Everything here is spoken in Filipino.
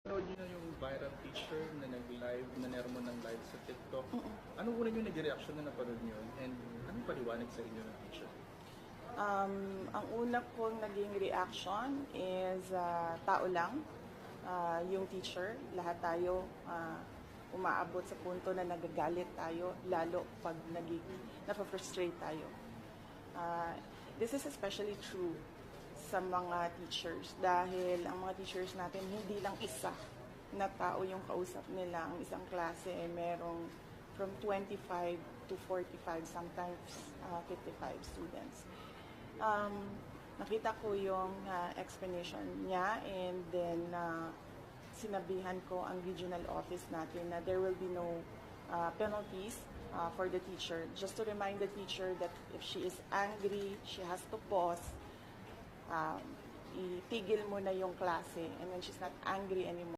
Napanood niyo na yung viral teacher na nag-live, na nermo ng live sa TikTok. Anong una yung nag-reaction na napanood niyo? And anong paliwanag sa inyo ng teacher? Ang una kong naging reaction is tao lang, yung teacher. Lahat tayo umaabot sa punto na nagagalit tayo, lalo pag napafrustrate tayo. This is especially true sa mga teachers dahil ang mga teachers natin hindi lang isa na tao yung kausap nila. Ang isang klase ay merong from 25 to 45, sometimes 55 students. Nakita ko yung explanation niya, and then sinabihan ko ang regional office natin na there will be no penalties for the teacher. Just to remind the teacher that if she is angry, she has to pause, itigil mo na yung klase, and when she's not angry anymore,